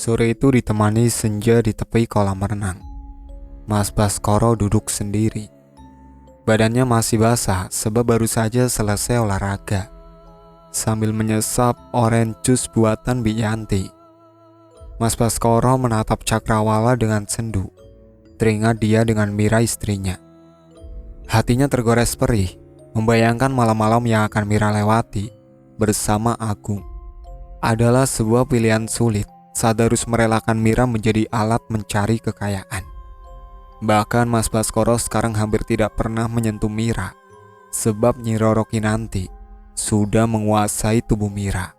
Sore itu ditemani senja di tepi kolam renang. Mas Baskoro duduk sendiri. Badannya masih basah sebab baru saja selesai olahraga. Sambil menyesap orange juice buatan Biyanti, Mas Baskoro menatap Cakrawala dengan sendu. Teringat dia dengan Mira istrinya. Hatinya tergores perih, membayangkan malam-malam yang akan Mira lewati bersama Agung. Adalah sebuah pilihan sulit saat harus merelakan Mira menjadi alat mencari kekayaan. Bahkan Mas Baskoro sekarang hampir tidak pernah menyentuh Mira, sebab Nyi Roro Kinanti sudah menguasai tubuh Mira.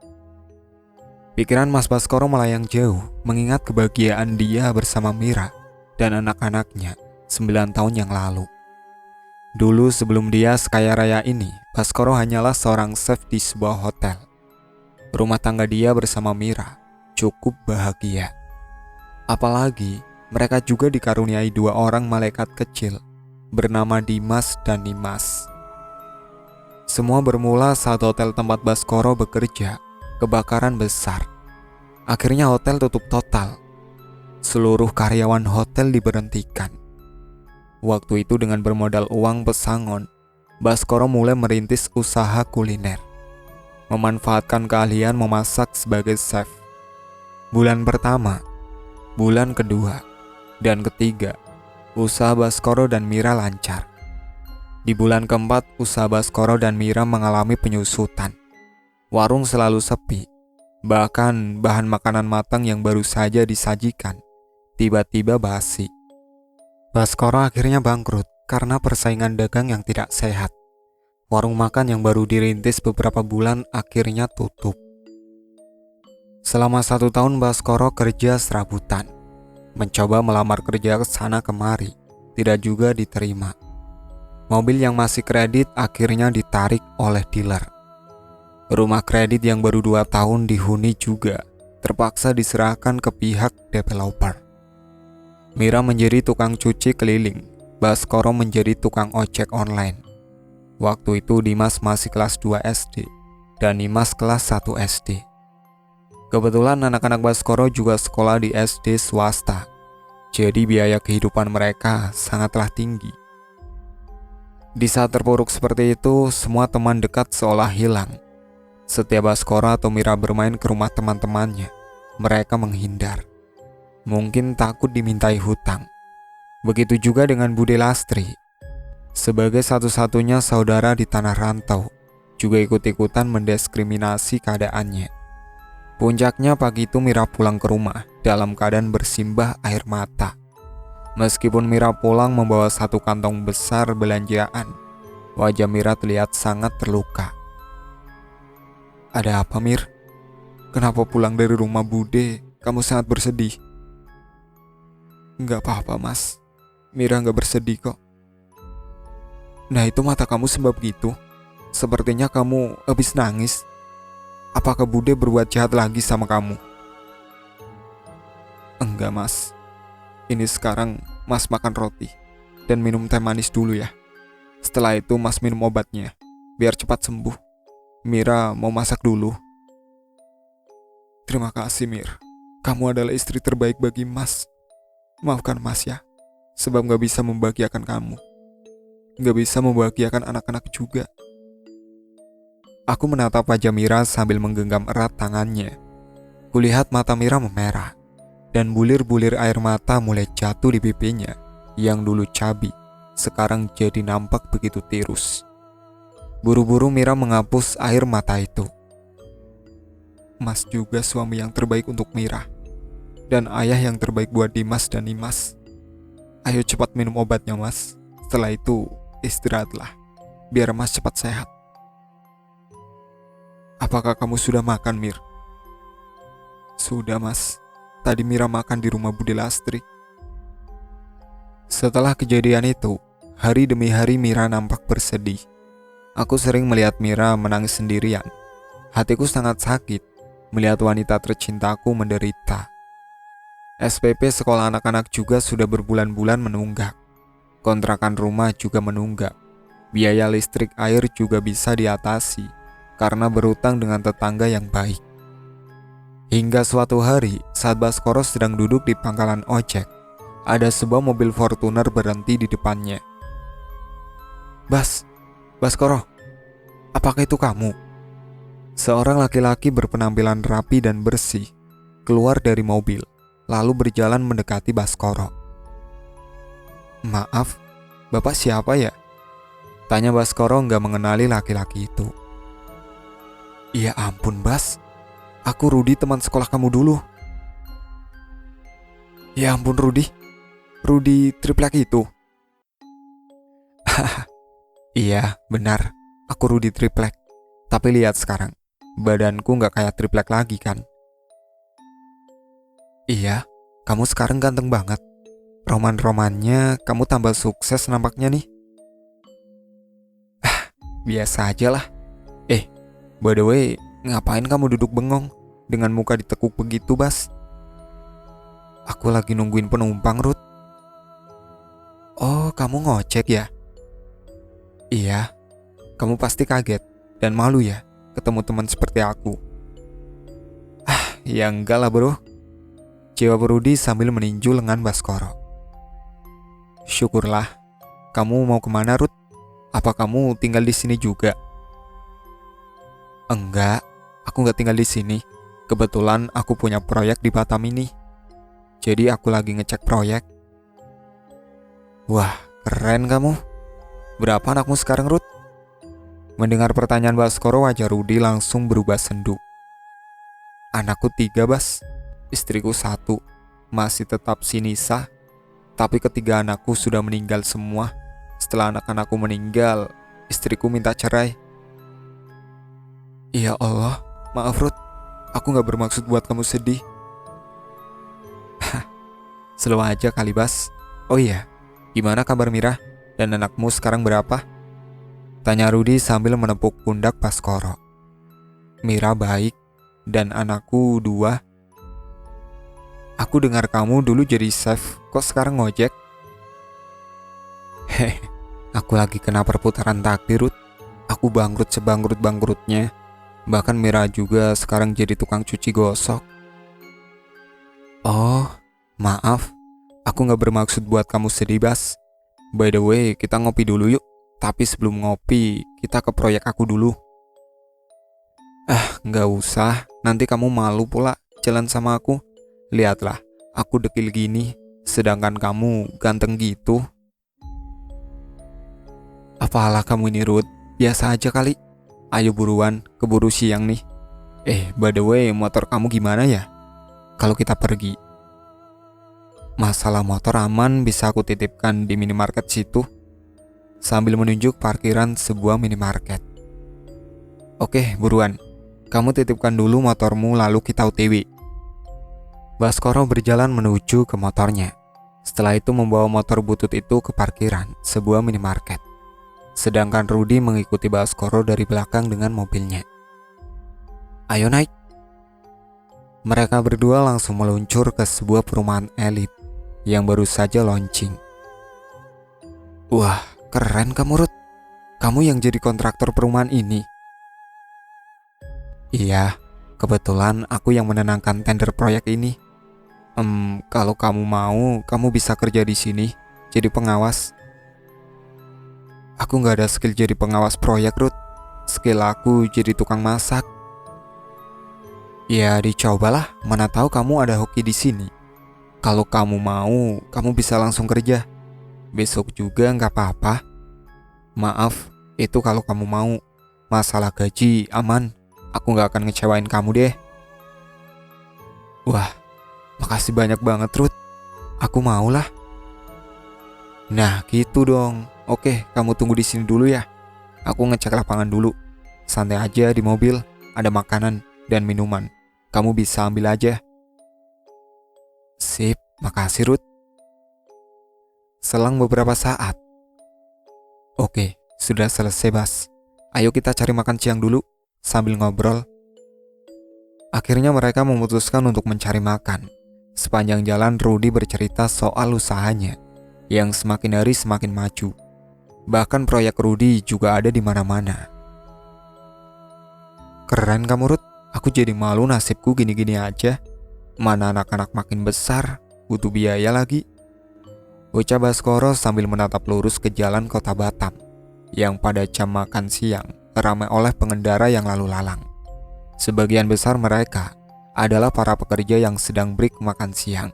Pikiran Mas Baskoro melayang jauh, mengingat kebahagiaan dia bersama Mira dan anak-anaknya 9 tahun yang lalu. Dulu sebelum dia sekaya raya ini, Baskoro hanyalah seorang chef di sebuah hotel. Rumah tangga dia bersama Mira cukup bahagia. Apalagi mereka juga dikaruniai 2 orang malaikat kecil bernama Dimas dan Nimas. Semua bermula saat hotel tempat Baskoro bekerja kebakaran besar. Akhirnya hotel tutup total. Seluruh karyawan hotel diberhentikan. Waktu itu dengan bermodal uang pesangon, Baskoro mulai merintis usaha kuliner, memanfaatkan keahlian memasak sebagai chef. Bulan pertama, bulan kedua, dan ketiga, usaha Baskoro dan Mira lancar. Di bulan keempat, usaha Baskoro dan Mira mengalami penyusutan. Warung selalu sepi, bahkan bahan makanan matang yang baru saja disajikan tiba-tiba basi. Baskoro akhirnya bangkrut karena persaingan dagang yang tidak sehat. Warung makan yang baru dirintis beberapa bulan akhirnya tutup. Selama 1 tahun Baskoro kerja serabutan, mencoba melamar kerja ke sana kemari, tidak juga diterima. Mobil yang masih kredit akhirnya ditarik oleh dealer. Rumah kredit yang baru 2 tahun dihuni juga terpaksa diserahkan ke pihak developer. Mira menjadi tukang cuci keliling, Baskoro menjadi tukang ojek online. Waktu itu Dimas masih kelas 2 SD dan Nimas kelas 1 SD. Kebetulan anak-anak Baskoro juga sekolah di SD swasta, jadi biaya kehidupan mereka sangatlah tinggi. Di saat terpuruk seperti itu, semua teman dekat seolah hilang. Setiap Baskoro atau Mira bermain ke rumah teman-temannya, mereka menghindar. Mungkin takut dimintai hutang. Begitu juga dengan Bude Lastri. Sebagai satu-satunya saudara di tanah rantau, juga ikut-ikutan mendiskriminasi keadaannya. Puncaknya pagi itu Mira pulang ke rumah dalam keadaan bersimbah air mata. Meskipun Mira pulang membawa 1 kantong besar belanjaan, wajah Mira terlihat sangat terluka. Ada apa, Mir? Kenapa pulang dari rumah Bude kamu sangat bersedih? Enggak apa-apa, Mas. Mira enggak bersedih kok. Nah, itu mata kamu sebab gitu. Sepertinya kamu habis nangis. Apakah Bude berbuat jahat lagi sama kamu? Enggak, Mas. Ini sekarang Mas makan roti dan minum teh manis dulu ya. Setelah itu Mas minum obatnya, biar cepat sembuh. Mira mau masak dulu. Terima kasih, Mir. Kamu adalah istri terbaik bagi Mas. Maafkan Mas ya, sebab gak bisa membahagiakan kamu. Gak bisa membahagiakan anak-anak juga. Aku menatap wajah Mira sambil menggenggam erat tangannya. Kulihat mata Mira memerah, dan bulir-bulir air mata mulai jatuh di pipinya yang dulu cabi, sekarang jadi nampak begitu tirus. Buru-buru Mira menghapus air mata itu. Mas juga suami yang terbaik untuk Mira, dan ayah yang terbaik buat Dimas dan Nimas. Ayo cepat minum obatnya, Mas. Setelah itu istirahatlah, biar Mas cepat sehat. Apakah kamu sudah makan, Mir? Sudah, Mas. Tadi Mira makan di rumah Bude Lastri. Setelah kejadian itu, hari demi hari Mira nampak bersedih. Aku sering melihat Mira menangis sendirian. Hatiku sangat sakit melihat wanita tercintaku menderita. SPP sekolah anak-anak juga sudah berbulan-bulan menunggak. Kontrakan rumah juga menunggak. Biaya listrik air juga bisa diatasi karena berutang dengan tetangga yang baik. Hingga suatu hari, saat Baskoro sedang duduk di pangkalan ojek, ada sebuah mobil Fortuner berhenti di depannya. Baskoro, apakah itu kamu?" Seorang laki-laki berpenampilan rapi dan bersih keluar dari mobil, lalu berjalan mendekati Baskoro. "Maaf, Bapak siapa ya?" tanya Baskoro nggak mengenali laki-laki itu. "Ya ampun Bas, aku Rudi, teman sekolah kamu dulu." "Ya ampun Rudi triplek itu?" "Iya benar, aku Rudi triplek. Tapi lihat sekarang, badanku nggak kayak triplek lagi kan?" "Iya, kamu sekarang ganteng banget. Roman-romannya kamu tambah sukses nampaknya nih." "Biasa aja lah. By the way, ngapain kamu duduk bengong dengan muka ditekuk begitu, Bas?" "Aku lagi nungguin penumpang, Ruth." "Oh, kamu ngojek ya?" "Iya, kamu pasti kaget dan malu ya ketemu teman seperti aku." "Ya enggak lah bro," jawab Rudi sambil meninju lengan Baskoro. "Syukurlah. Kamu mau kemana, Ruth? Apa kamu tinggal di sini juga?" "Enggak, aku nggak tinggal di sini. Kebetulan aku punya proyek di Batam ini. Jadi aku lagi ngecek proyek." "Wah, keren kamu. Berapa anakmu sekarang, Ruth?" Mendengar pertanyaan Baskoro, wajah Rudi langsung berubah sendu. "Anakku 3, Bas. Istriku 1. Masih tetap si Nisa. Tapi ketiga anakku sudah meninggal semua. Setelah anak-anakku meninggal, istriku minta cerai." "Ya Allah, maaf Ruth. Aku gak bermaksud buat kamu sedih." "Slow aja kali Bas. Oh iya, gimana kabar Mira? Dan anakmu sekarang berapa?" tanya Rudi sambil menepuk pundak Baskoro. "Mira baik, dan anakku 2. Aku dengar kamu dulu jadi chef, kok sekarang ngojek?" Aku lagi kena perputaran takdir, Ruth. Aku bangkrut sebangkrut-bangkrutnya. Bahkan Mira juga sekarang jadi tukang cuci gosok." "Oh, maaf. Aku gak bermaksud buat kamu sedih, Bas. By the way, kita ngopi dulu yuk. Tapi sebelum ngopi, kita ke proyek aku dulu." "Gak usah. Nanti kamu malu pula jalan sama aku. Lihatlah, aku dekil gini, sedangkan kamu ganteng gitu." "Apalah kamu ini, Ruth. Biasa aja kali. Ayo buruan, keburu siang nih. By the way, motor kamu gimana ya kalau kita pergi?" "Masalah motor aman, bisa aku titipkan di minimarket situ." Sambil menunjuk parkiran sebuah minimarket. "Oke, buruan. Kamu titipkan dulu motormu lalu kita OTW." Baskoro berjalan menuju ke motornya. Setelah itu membawa motor butut itu ke parkiran sebuah minimarket. Sedangkan Rudi mengikuti Baskoro dari belakang dengan mobilnya. "Ayo naik." Mereka berdua langsung meluncur ke sebuah perumahan elit yang baru saja launching. "Wah, keren kamu, Ruth. Kamu yang jadi kontraktor perumahan ini?" "Iya, kebetulan aku yang menenangkan tender proyek ini. Kalau kamu mau, kamu bisa kerja di sini jadi pengawas." "Aku gak ada skill jadi pengawas proyek, Ruth. Skill aku jadi tukang masak." "Ya dicobalah, mana tahu kamu ada hoki di sini. Kalau kamu mau, kamu bisa langsung kerja. Besok juga gak apa-apa. Maaf, itu kalau kamu mau. Masalah gaji aman, aku gak akan ngecewain kamu deh." "Wah, makasih banyak banget, Ruth. Aku maulah." "Nah gitu dong. Oke, kamu tunggu di sini dulu ya. Aku ngecek lapangan dulu. Santai aja di mobil, ada makanan dan minuman. Kamu bisa ambil aja." "Sip, makasih Ruth." Selang beberapa saat. "Oke, sudah selesai Bas. Ayo kita cari makan siang dulu." Sambil ngobrol, akhirnya mereka memutuskan untuk mencari makan. Sepanjang jalan Rudi bercerita soal usahanya yang semakin hari semakin maju. Bahkan proyek Rudi juga ada di mana-mana. "Keren kamu, Ruth. Aku jadi malu nasibku gini-gini aja. Mana anak-anak makin besar, butuh biaya lagi. Ucap Baskoro sambil menatap lurus ke jalan kota Batam yang pada jam makan siang ramai oleh pengendara yang lalu lalang. Sebagian besar mereka adalah para pekerja yang sedang break makan siang.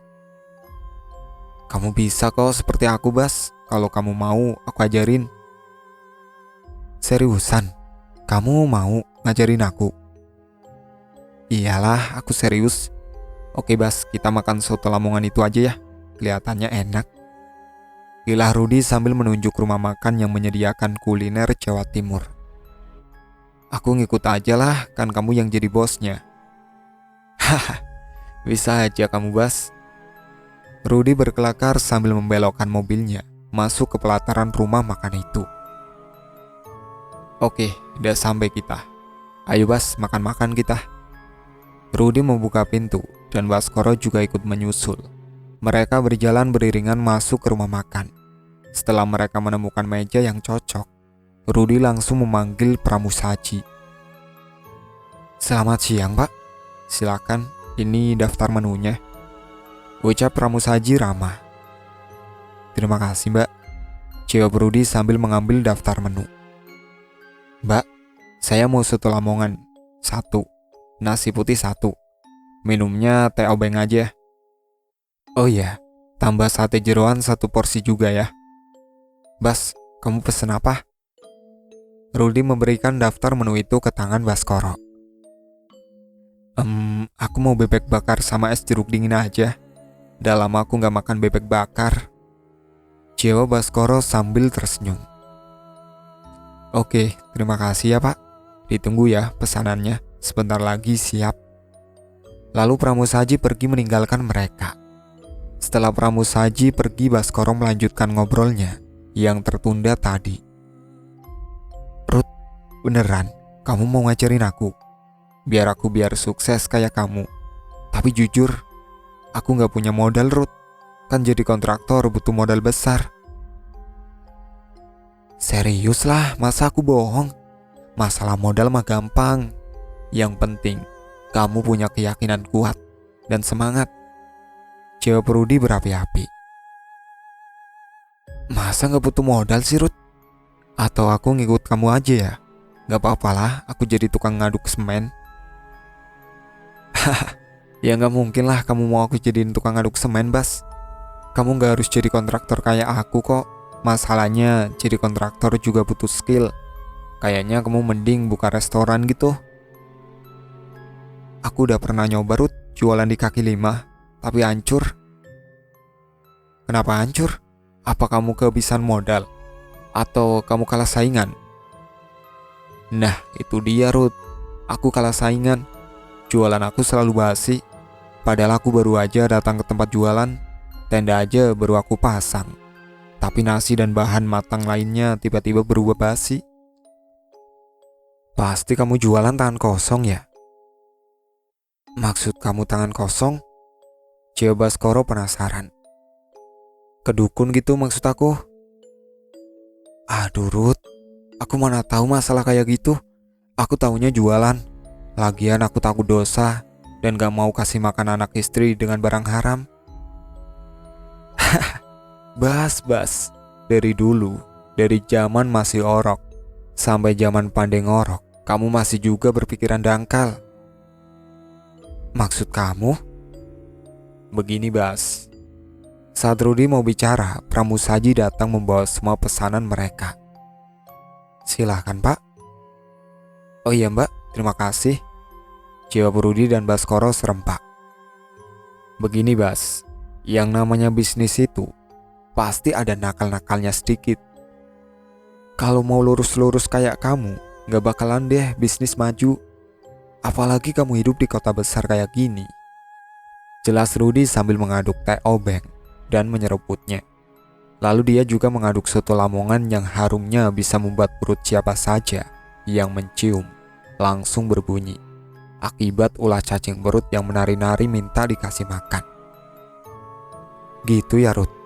Kamu bisa kok seperti aku, Bas. Kalau kamu mau, aku ajarin. Seriusan? Kamu mau ngajarin aku? Iyalah, aku serius. Oke, Bas, kita makan soto Lamongan itu aja ya. Kelihatannya enak. Gilah Rudi sambil menunjuk rumah makan yang menyediakan kuliner Jawa Timur. Aku ngikut aja lah, kan kamu yang jadi bosnya. Haha, bisa aja kamu, Bas. Rudi berkelakar sambil membelokkan mobilnya masuk ke pelataran rumah makan itu. Oke, udah sampai kita. Ayo Bas, makan-makan kita. Rudi membuka pintu dan Baskoro juga ikut menyusul. Mereka berjalan beriringan masuk ke rumah makan. Setelah mereka menemukan meja yang cocok, Rudi langsung memanggil pramusaji. Selamat siang, Pak. Silakan, ini daftar menunya. Ucap pramusaji ramah. Terima kasih, Mbak. Jawab Rudi sambil mengambil daftar menu. Mbak, saya mau soto Lamongan 1, nasi putih 1, minumnya teh obeng aja. Oh iya, tambah sate jeroan 1 porsi juga ya. Bas, kamu pesen apa? Rudi memberikan daftar menu itu ke tangan Baskoro. Aku mau bebek bakar sama es jeruk dingin aja. Udah lama aku gak makan bebek bakar. Jawab Baskoro sambil tersenyum. Oke, terima kasih ya Pak. Ditunggu ya pesanannya, sebentar lagi siap. Lalu pramusaji pergi meninggalkan mereka. Setelah pramusaji pergi, Baskoro melanjutkan ngobrolnya yang tertunda tadi. Ruth, beneran kamu mau ngajarin aku? Biar sukses kayak kamu. Tapi jujur, aku gak punya modal, Ruth. Kan jadi kontraktor butuh modal besar. Serius lah, masa aku bohong? Masalah modal mah gampang. Yang penting, kamu punya keyakinan kuat dan semangat. Jawab Rudi berapi-api. Masa gak butuh modal sih, Ruth? Atau aku ngikut kamu aja ya? Gak apa-apa lah, aku jadi tukang ngaduk semen. Haha, ya gak mungkin lah kamu mau aku jadiin tukang ngaduk semen, Bas. Kamu gak harus jadi kontraktor kayak aku kok. Masalahnya jadi kontraktor juga butuh skill. Kayaknya kamu mending buka restoran gitu. Aku udah pernah nyoba, Ruth, jualan di kaki lima, tapi hancur. Kenapa hancur? Apa kamu kehabisan modal? Atau kamu kalah saingan? Nah, itu dia, Ruth. Aku kalah saingan. Jualan aku selalu basi. Padahal aku baru aja datang ke tempat jualan. Tenda aja baru aku pasang. Tapi nasi dan bahan matang lainnya tiba-tiba berubah basi. Pasti kamu jualan tangan kosong ya? Maksud kamu tangan kosong? Jawab Baskoro penasaran. Kedukun gitu maksud aku. Aduh Ruth, aku mana tahu masalah kayak gitu. Aku taunya jualan. Lagian aku takut dosa dan gak mau kasih makan anak istri dengan barang haram. Bas, dari dulu, dari zaman masih orok sampai zaman pandai ngorok, kamu masih juga berpikiran dangkal. Maksud kamu? Begini Bas, saat Rudi mau bicara, pramusaji datang membawa semua pesanan mereka. Silahkan Pak. Oh iya Mbak, terima kasih. Jawab Rudi dan Baskoro serempak. Begini Bas, yang namanya bisnis itu pasti ada nakal-nakalnya sedikit. Kalau mau lurus-lurus kayak kamu, gak bakalan deh bisnis maju. Apalagi kamu hidup di kota besar kayak gini. Jelas Rudi sambil mengaduk teh obeng dan menyeruputnya. Lalu dia juga mengaduk soto Lamongan yang harumnya bisa membuat perut siapa saja yang mencium langsung berbunyi. Akibat ulah cacing perut yang menari-nari minta dikasih makan. Gitu ya Ruth.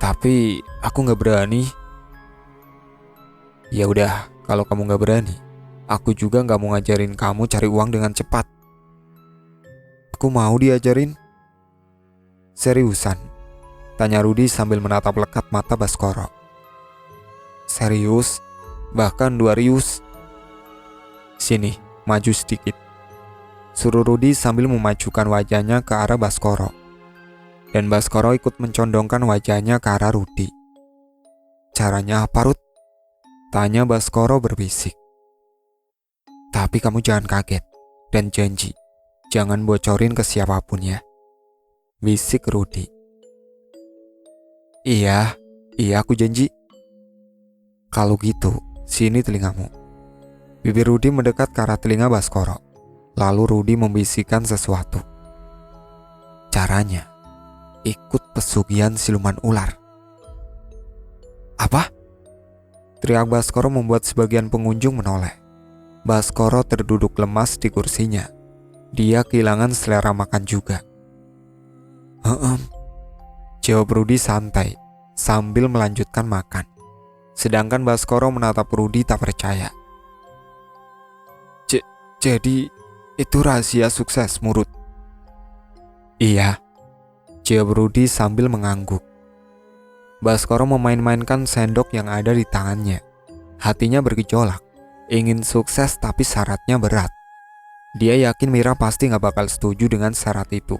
Tapi aku gak berani. Ya udah, kalau kamu gak berani, aku juga gak mau ngajarin kamu cari uang dengan cepat. Aku mau diajarin. Seriusan? Tanya Rudi sambil menatap lekat mata Baskoro. Serius? Bahkan 2 rius. Sini, maju sedikit. Suruh Rudi sambil memajukan wajahnya ke arah Baskoro. Dan Baskoro ikut mencondongkan wajahnya ke arah Rudi. Caranya apa, Rud? Tanya Baskoro berbisik. Tapi kamu jangan kaget. Dan janji, jangan bocorin ke siapapun ya. Bisik Rudi. Iya aku janji. Kalau gitu, sini telingamu. Bibir Rudi mendekat ke arah telinga Baskoro. Lalu Rudi membisikkan sesuatu. Caranya, ikut pesugihan siluman ular. Apa? Teriak Baskoro membuat sebagian pengunjung menoleh. Baskoro terduduk lemas di kursinya. Dia kehilangan selera makan juga. Jawab Rudi santai sambil melanjutkan makan. Sedangkan Baskoro menatap Rudi tak percaya. Jadi itu rahasia sukses, Rud? Iya, jawab Rudi sambil mengangguk. Baskoro memain-mainkan sendok yang ada di tangannya. Hatinya bergejolak, ingin sukses tapi syaratnya berat. Dia yakin Mira pasti gak bakal setuju dengan syarat itu.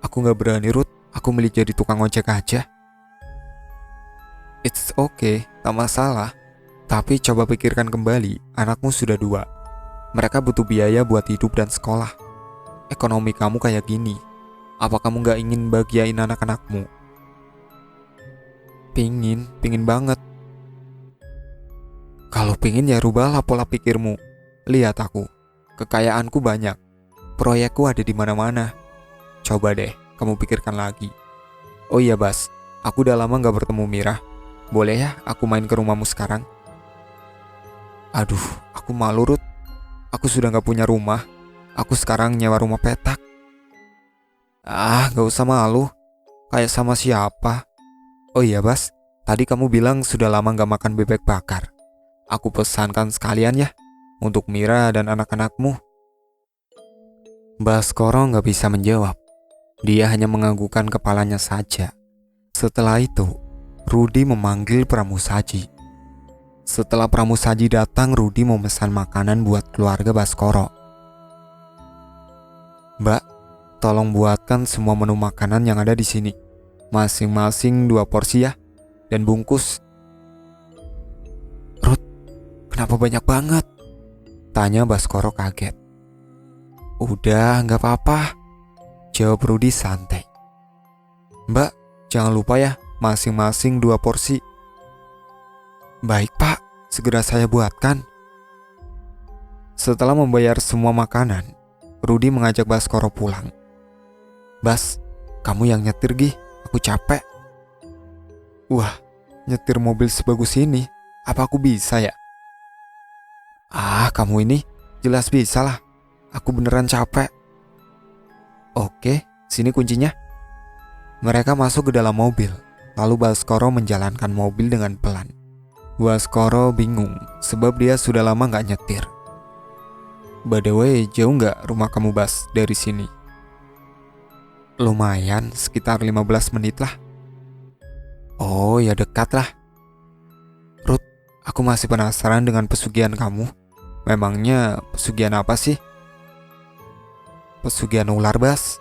Aku gak berani, Rud. Aku milih jadi tukang ojek aja. It's okay, tak masalah. Tapi coba pikirkan kembali, anakmu sudah 2. Mereka butuh biaya buat hidup dan sekolah. Ekonomi kamu kayak gini. Apa kamu gak ingin bahagiain anak-anakmu? Pingin banget. Kalau pingin ya rubahlah pola pikirmu. Lihat aku, kekayaanku banyak. Proyekku ada di mana-mana. Coba deh, kamu pikirkan lagi. Oh iya Bas, aku udah lama gak bertemu Mira. Boleh ya aku main ke rumahmu sekarang? Aduh, aku malu, Rud. Aku sudah gak punya rumah. Aku sekarang nyewa rumah petak. Gak usah malu. Kayak sama siapa? Oh iya Bas, tadi kamu bilang sudah lama gak makan bebek bakar. Aku pesankan sekalian ya, untuk Mira dan anak-anakmu. Baskoro gak bisa menjawab. Dia hanya menganggukkan kepalanya saja. Setelah itu, Rudi memanggil pramusaji. Setelah pramusaji datang, Rudi memesan makanan buat keluarga Baskoro. Mbak, tolong buatkan semua menu makanan yang ada di sini. Masing-masing 2 porsi ya, dan bungkus. Rud, kenapa banyak banget? Tanya Baskoro kaget. Udah, gak apa-apa, jawab Rudi santai. Mbak, jangan lupa ya, masing-masing 2 porsi. Baik Pak, segera saya buatkan. Setelah membayar semua makanan, Rudi mengajak Baskoro pulang. Bas, kamu yang nyetir Gih, aku capek. Wah, nyetir mobil sebagus ini, apa aku bisa ya? Kamu ini jelas bisa lah, aku beneran capek. Oke, sini kuncinya. Mereka masuk ke dalam mobil, lalu Baskoro menjalankan mobil dengan pelan. Baskoro bingung sebab dia sudah lama gak nyetir. By the way, jauh gak rumah kamu Bas dari sini? Lumayan, sekitar 15 menit lah. Oh ya dekat lah. Ruth, aku masih penasaran dengan pesugihan kamu. Memangnya pesugihan apa sih? Pesugihan ular Bas.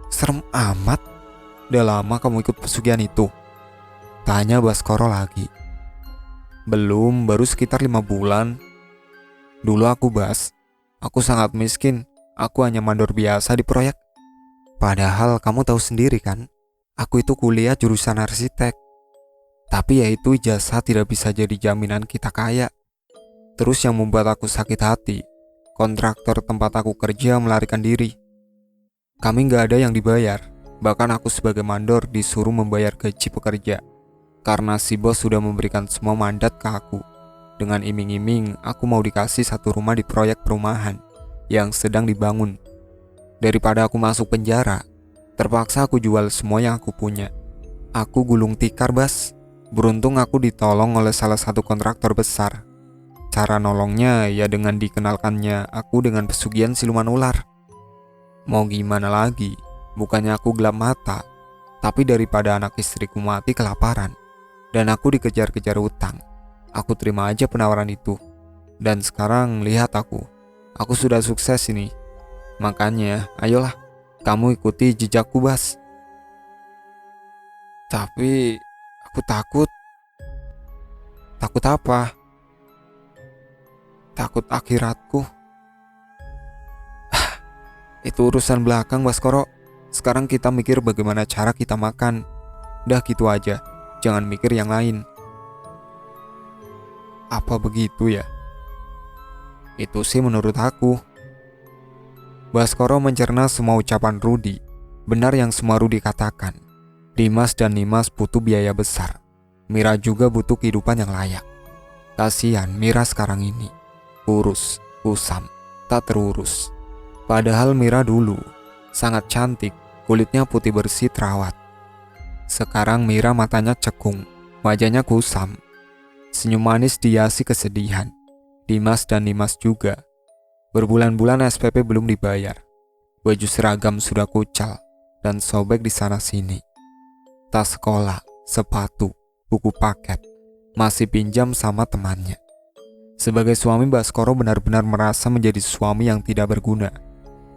Serem amat. Udah lama kamu ikut pesugihan itu? Tanya Baskoro lagi. Belum, baru sekitar 5 bulan. Dulu aku Bas, aku sangat miskin. Aku hanya mandor biasa di proyek. Padahal kamu tahu sendiri kan, aku itu kuliah jurusan arsitek. Tapi ya itu ijazah tidak bisa jadi jaminan kita kaya. Terus yang membuat aku sakit hati, kontraktor tempat aku kerja melarikan diri. Kami gak ada yang dibayar. Bahkan aku sebagai mandor disuruh membayar gaji pekerja. Karena si bos sudah memberikan semua mandat ke aku. Dengan iming-iming aku mau dikasih 1 rumah di proyek perumahan yang sedang dibangun. Daripada aku masuk penjara, terpaksa aku jual semua yang aku punya. Aku gulung tikar Bas. Beruntung aku ditolong oleh salah satu kontraktor besar. Cara nolongnya ya dengan dikenalkannya aku dengan pesugihan siluman ular. Mau gimana lagi? Bukannya aku gelap mata, tapi daripada anak istriku mati kelaparan dan aku dikejar-kejar utang, aku terima aja penawaran itu. Dan sekarang lihat aku sudah sukses ini. Makanya, ayolah, kamu ikuti jejakku, Bas. Tapi, aku takut. Takut apa? Takut akhiratku. Itu urusan belakang, Baskoro. Sekarang kita mikir bagaimana cara kita makan. Udah gitu aja, jangan mikir yang lain. Apa begitu ya? Itu sih menurut aku. Baskoro mencerna semua ucapan Rudi. Benar yang semua Rudi katakan. Dimas dan Nimas butuh biaya besar. Mira juga butuh kehidupan yang layak. Kasihan Mira sekarang ini. Kurus, kusam, tak terurus. Padahal Mira dulu sangat cantik, kulitnya putih bersih terawat. Sekarang Mira matanya cekung, wajahnya kusam. Senyum manis dihiasi kesedihan. Dimas dan Nimas juga. Berbulan-bulan SPP belum dibayar. Baju seragam sudah kucal dan sobek di sana sini. Tas sekolah, sepatu, buku paket masih pinjam sama temannya. Sebagai suami, Baskoro benar-benar merasa menjadi suami yang tidak berguna.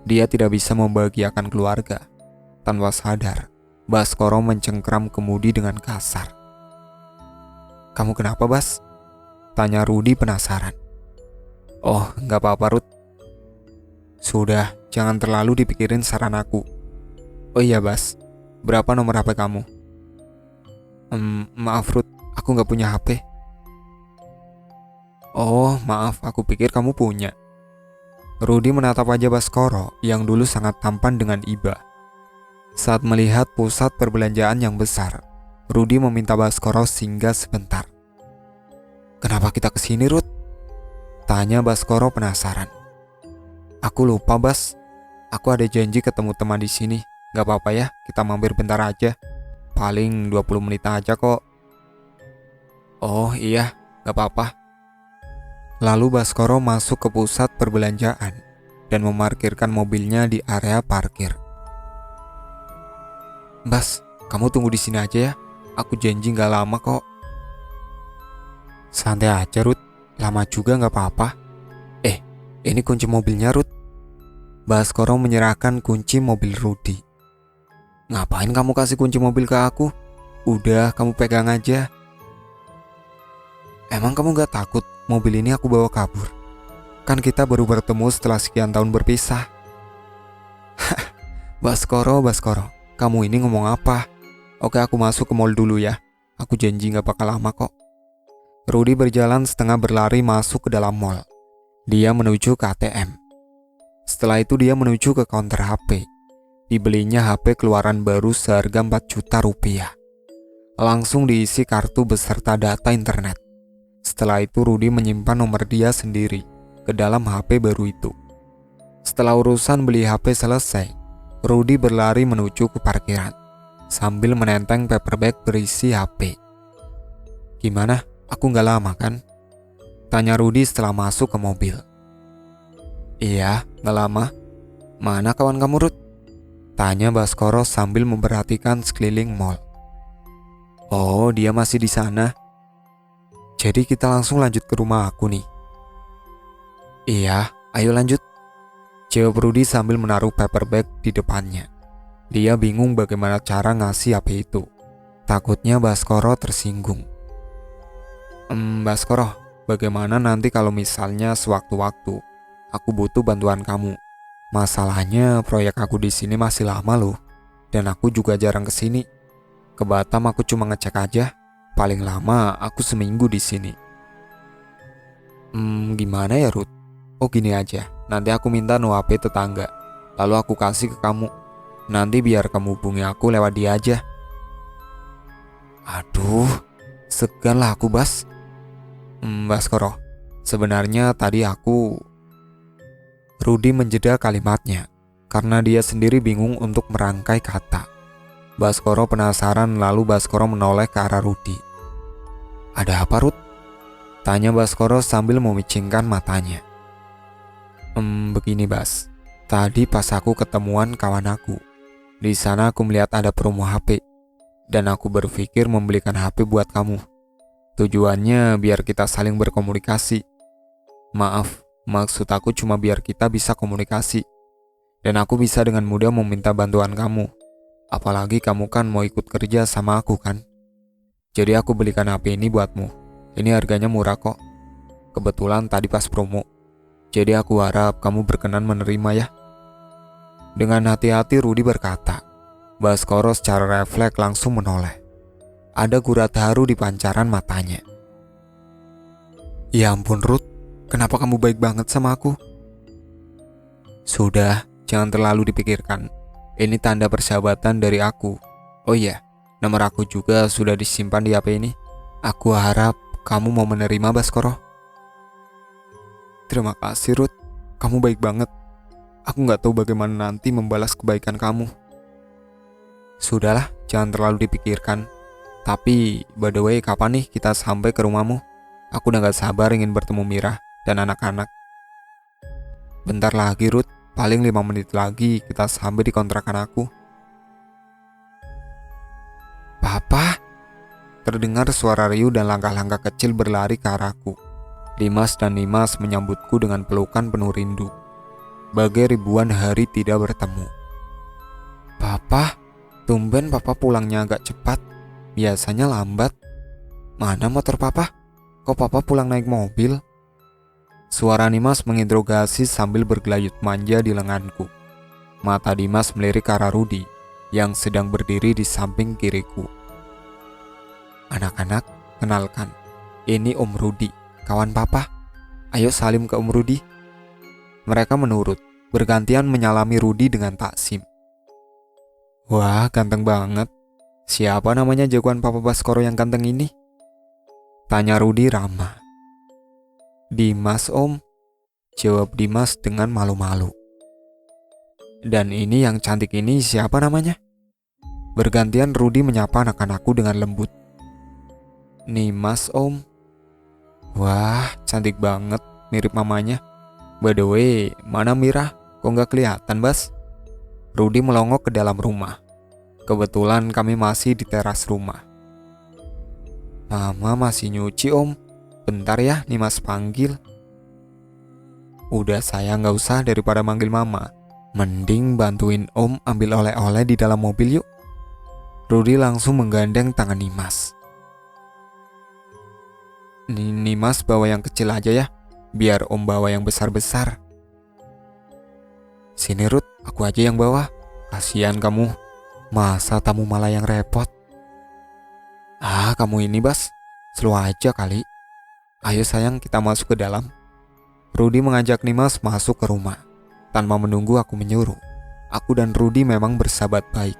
Dia tidak bisa membahagiakan keluarga. Tanpa sadar, Baskoro mencengkram kemudi dengan kasar. "Kamu kenapa, Bas?" tanya Rudi penasaran. "Oh, gak apa-apa, Rud. Sudah, jangan terlalu dipikirin saran aku. Oh iya, Bas, berapa nomor HP kamu?" Maaf, Rud, aku gak punya HP." "Oh, maaf, aku pikir kamu punya." Rudi menatap aja Baskoro yang dulu sangat tampan dengan iba. Saat melihat pusat perbelanjaan yang besar, Rudi meminta Baskoro singgah sebentar. "Kenapa kita kesini, Rud?" tanya Baskoro penasaran. "Aku lupa, Bas. Aku ada janji ketemu teman di sini. Gak apa-apa ya, kita mampir bentar aja. Paling 20 menit aja kok." "Oh iya, gak apa-apa." Lalu Baskoro masuk ke pusat perbelanjaan dan memarkirkan mobilnya di area parkir. "Bas, kamu tunggu di sini aja ya. Aku janji gak lama kok." "Santai aja, Rud. Lama juga gak apa-apa." Ini kunci mobilnya, Rud." Baskoro menyerahkan kunci mobil Rudi. "Ngapain kamu kasih kunci mobil ke aku? Udah, kamu pegang aja." "Emang kamu gak takut mobil ini aku bawa kabur? Kan kita baru bertemu setelah sekian tahun berpisah." Baskoro, kamu ini ngomong apa? Oke, aku masuk ke mall dulu ya. Aku janji gak bakal lama kok." Rudi berjalan setengah berlari masuk ke dalam mall. Dia menuju ke ATM. Setelah itu dia menuju ke counter HP. Dibelinya HP keluaran baru seharga 4 juta rupiah. Langsung diisi kartu beserta data internet. Setelah itu Rudi menyimpan nomor dia sendiri ke dalam HP baru itu. Setelah urusan beli HP selesai, Rudi berlari menuju ke parkiran sambil menenteng paperback berisi HP. "Gimana? Aku gak lama kan?" tanya Rudi setelah masuk ke mobil. "Iya, gak lama. Mana kawan kamu, Rud?" tanya Baskoro sambil memperhatikan sekeliling mall. "Oh, dia masih di sana. Jadi kita langsung lanjut ke rumah aku nih." "Iya, ayo lanjut," jawab Rudi sambil menaruh paperback di depannya. Dia bingung bagaimana cara ngasih HP itu. Takutnya Baskoro tersinggung. Baskoro, bagaimana nanti kalau misalnya sewaktu-waktu aku butuh bantuan kamu? Masalahnya proyek aku di sini masih lama loh, dan aku juga jarang kesini. Ke Batam aku cuma ngecek aja. Paling lama aku seminggu di sini." Gimana ya, Ruth? Oh, gini aja. Nanti aku minta no HP tetangga, lalu aku kasih ke kamu. Nanti biar kamu hubungi aku lewat dia aja. Aduh, segan lah aku, Bas. Baskoro, sebenarnya tadi aku... Rudi menjeda kalimatnya karena dia sendiri bingung untuk merangkai kata. Baskoro penasaran, lalu Baskoro menoleh ke arah Rudi. "Ada apa, Rud?" tanya Baskoro sambil memicingkan matanya. Begini, Bas. Tadi pas aku ketemuan kawan aku, di sana aku melihat ada promo HP, dan aku berpikir membelikan HP buat kamu. Tujuannya biar kita saling berkomunikasi. Maaf, maksud aku cuma biar kita bisa komunikasi, dan aku bisa dengan mudah meminta bantuan kamu. Apalagi kamu kan mau ikut kerja sama aku kan. Jadi aku belikan HP ini buatmu. Ini harganya murah kok. Kebetulan tadi pas promo. Jadi aku harap kamu berkenan menerima ya. Dengan hati-hati Rudi berkata. Baskoro secara refleks langsung menoleh. Ada gurat haru di pancaran matanya. Ya ampun Ruth, kenapa kamu baik banget sama aku? Sudah, jangan terlalu dipikirkan. Ini tanda persahabatan dari aku. Oh iya, nomor aku juga sudah disimpan di HP ini. Aku harap kamu mau menerima Baskoro. Terima kasih Ruth, kamu baik banget. Aku gak tahu bagaimana nanti membalas kebaikan kamu. Sudahlah, jangan terlalu dipikirkan. Tapi, by the way, kapan nih kita sampai ke rumahmu? Aku udah gak sabar ingin bertemu Mira dan anak-anak. Bentar lagi Ruth, paling 5 menit lagi kita sampai di kontrakan aku. Papa? Terdengar suara riuh dan langkah-langkah kecil berlari ke arahku. Dimas dan Nimas menyambutku dengan pelukan penuh rindu. Bagai ribuan hari tidak bertemu. Papa? Tumben papa pulangnya agak cepat. Biasanya lambat. Mana motor papa? Kok papa pulang naik mobil? Suara Dimas menginterogasi sambil bergelayut manja di lenganku. Mata Dimas melirik ke arah Rudi yang sedang berdiri di samping kiriku. Anak-anak, kenalkan. Ini Om Rudi, kawan papa. Ayo salim ke Om Rudi. Mereka menurut, bergantian menyalami Rudi dengan taksim. Wah, ganteng banget. Siapa namanya jagoan Papa Baskoro yang ganteng ini? Tanya Rudi ramah. Dimas Om, jawab Dimas dengan malu-malu. Dan ini yang cantik ini siapa namanya? Bergantian Rudi menyapa anak-anakku dengan lembut. Nimas Om. Wah, cantik banget, mirip mamanya. By the way, mana Mira? Kok gak kelihatan, Bas? Rudi melongok ke dalam rumah. Kebetulan kami masih di teras rumah. Mama masih nyuci Om. Bentar ya, Nimas panggil. Udah sayang, gak usah daripada manggil mama. Mending bantuin Om ambil oleh-oleh di dalam mobil yuk. Rudi langsung menggandeng tangan Nimas. Nimas bawa yang kecil aja ya, biar Om bawa yang besar-besar. Sini Ruth, aku aja yang bawa. Kasihan kamu. Masa tamu malah yang repot? Ah, kamu ini Bas, slow aja kali. Ayo sayang, kita masuk ke dalam. Rudi mengajak Nimas masuk ke rumah. Tanpa menunggu aku menyuruh. Aku dan Rudi memang bersahabat baik.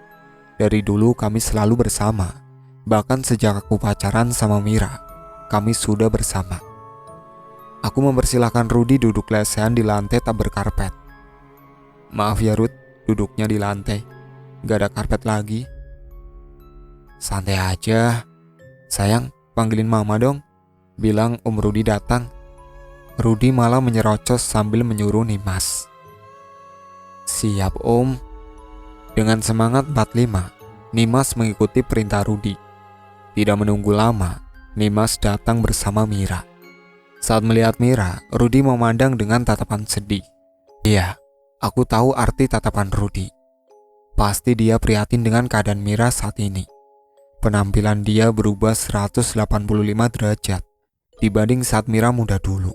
Dari dulu kami selalu bersama. Bahkan sejak aku pacaran sama Mira, kami sudah bersama. Aku mempersilahkan Rudi duduk lesehan di lantai tak berkarpet. Maaf ya Ruth, duduknya di lantai. Gak ada karpet lagi. Santai aja. Sayang, panggilin mama dong. Bilang Om Rudi datang. Rudi malah menyerocos sambil menyuruh Nimas. Siap Om. Dengan semangat 45, Nimas mengikuti perintah Rudi. Tidak menunggu lama, Nimas datang bersama Mira. Saat melihat Mira, Rudi memandang dengan tatapan sedih. Iya, aku tahu arti tatapan Rudi. Pasti dia prihatin dengan keadaan Mira saat ini. Penampilan dia berubah 185 derajat dibanding saat Mira muda dulu.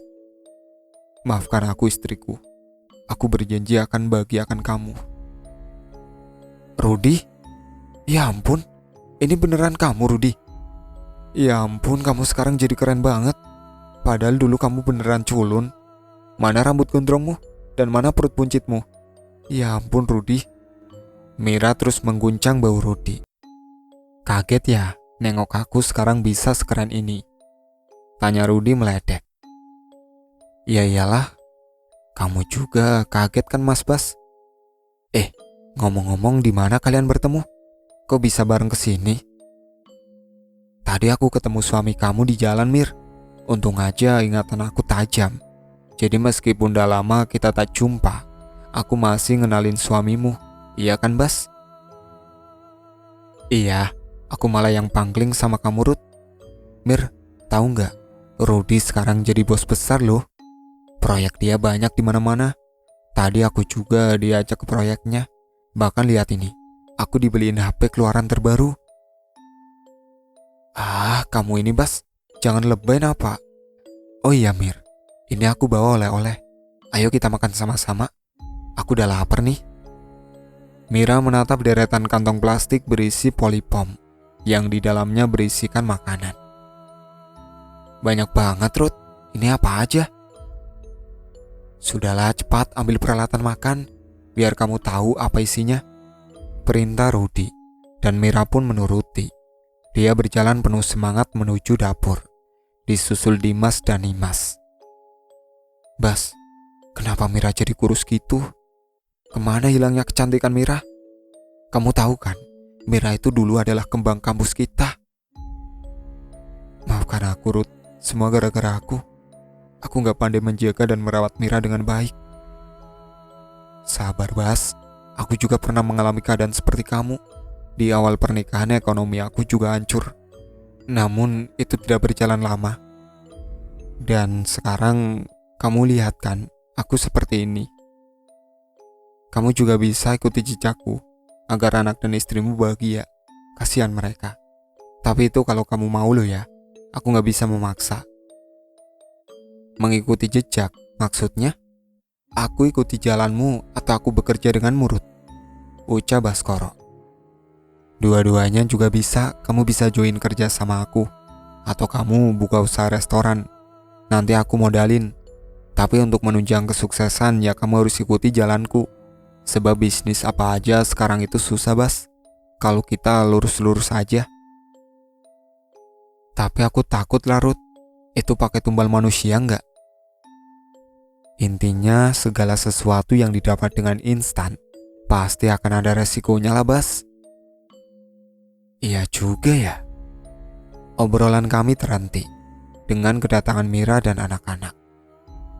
Maafkan aku istriku. Aku berjanji akan bahagiakan kamu. Rudi? Ya ampun, ini beneran kamu Rudi? Ya ampun, kamu sekarang jadi keren banget. Padahal dulu kamu beneran culun. Mana rambut gondrongmu? Dan mana perut buncitmu? Ya ampun Rudi. Mira terus mengguncang bau Rudi. Kaget ya, nengok aku sekarang bisa sekeren ini? Tanya Rudi meledek. Ya iyalah, kamu juga kaget kan Mas Bas? Ngomong-ngomong, di mana kalian bertemu? Kok bisa bareng kesini? Tadi aku ketemu suami kamu di jalan Mir. Untung aja ingatan aku tajam. Jadi meskipun udah lama kita tak jumpa, Aku masih ngenalin suamimu, iya kan Bas? Iya, aku malah yang pangling sama kamu Ruth. Mir, tahu nggak? Rudy sekarang jadi bos besar loh. Proyek dia banyak di mana-mana. Tadi aku juga diajak ke proyeknya. Bahkan lihat ini, aku dibeliin HP keluaran terbaru. Ah, kamu ini Bas, jangan lebay apa. Oh iya Mir, ini aku bawa oleh-oleh. Ayo kita makan sama-sama. Aku udah lapar nih. Mira menatap deretan kantong plastik berisi polypom yang di dalamnya berisikan makanan. Banyak banget Ruth, ini apa aja? Sudahlah, cepat ambil peralatan makan, biar kamu tahu apa isinya. Perintah Rudy, dan Mira pun menuruti. Dia berjalan penuh semangat menuju dapur, disusul Dimas dan Nimas. Bas, kenapa Mira jadi kurus gitu? Kemana hilangnya kecantikan Mira? Kamu tahu kan, Mira itu dulu adalah kembang kampus kita. Maafkan aku Ruth, semua gara-gara aku. Aku gak pandai menjaga dan merawat Mira dengan baik. Sabar Bas, aku juga pernah mengalami keadaan seperti kamu. Di awal pernikahan ekonomi aku juga hancur. Namun itu tidak berjalan lama. Dan sekarang kamu lihat kan, aku seperti ini. Kamu juga bisa ikuti jejakku, agar anak dan istrimu bahagia. Kasihan mereka. Tapi itu kalau kamu mau loh ya, aku gak bisa memaksa. Mengikuti jejak, maksudnya? Aku ikuti jalanmu atau aku bekerja denganmu Ruth? Ucap Baskoro. Dua-duanya juga bisa, kamu bisa join kerja sama aku. Atau kamu buka usaha restoran. Nanti aku modalin. Tapi untuk menunjang kesuksesan ya kamu harus ikuti jalanku. Sebab bisnis apa aja sekarang itu susah Bas, kalau kita lurus-lurus aja. Tapi aku takut lah Ruth, itu pakai tumbal manusia nggak? Intinya segala sesuatu yang didapat dengan instan pasti akan ada resikonya lah Bas. Iya juga ya. Obrolan kami terhenti dengan kedatangan Mira dan anak-anak.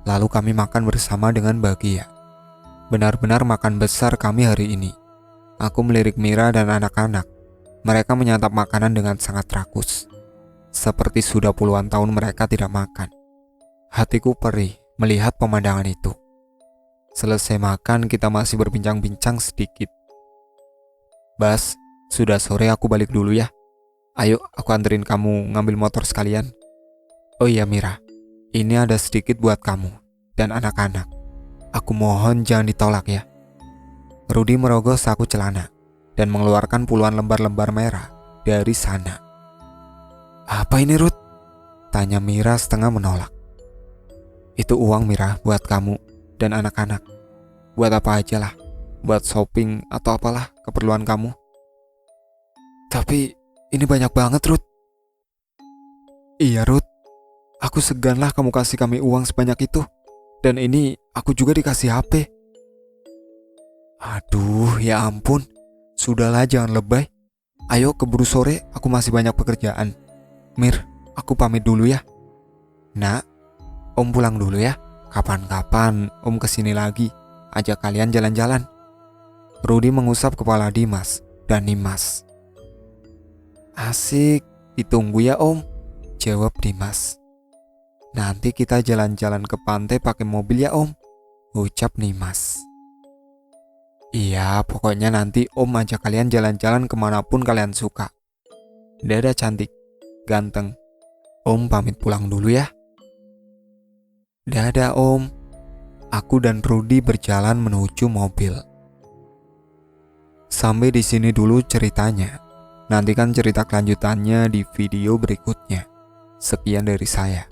Lalu kami makan bersama dengan bahagia. Benar-benar makan besar kami hari ini. Aku melirik Mira dan anak-anak. Mereka menyantap makanan dengan sangat rakus, seperti sudah puluhan tahun mereka tidak makan. Hatiku perih melihat pemandangan itu. Selesai makan, kita masih berbincang-bincang sedikit. Bas, sudah sore aku balik dulu ya. Ayo, aku anterin kamu ngambil motor sekalian. Oh iya Mira, ini ada sedikit buat kamu dan anak-anak. Aku mohon jangan ditolak ya. Rudy merogoh saku celana dan mengeluarkan puluhan lembar-lembar merah dari sana. Apa ini Ruth? Tanya Mira setengah menolak. Itu uang Mira buat kamu dan anak-anak. Buat apa aja lah. Buat shopping atau apalah keperluan kamu. Tapi ini banyak banget Ruth. Iya Ruth, aku segan lah kamu kasih kami uang sebanyak itu. Dan ini aku juga dikasih HP. Aduh ya ampun, sudahlah jangan lebay. Ayo keburu sore, aku masih banyak pekerjaan. Mir, aku pamit dulu ya. Nak, Om pulang dulu ya. Kapan-kapan Om kesini lagi, ajak kalian jalan-jalan. Rudy mengusap kepala Dimas dan Nimas. Asik, ditunggu ya Om, jawab Dimas. Nanti kita jalan-jalan ke pantai pakai mobil ya Om, ucap Nimas. Iya, pokoknya nanti Om ajak kalian jalan-jalan kemanapun kalian suka. Dadah cantik, ganteng. Om pamit pulang dulu ya. Dadah Om. Aku dan Rudy berjalan menuju mobil. Sampai di sini dulu ceritanya. Nantikan cerita kelanjutannya di video berikutnya. Sekian dari saya.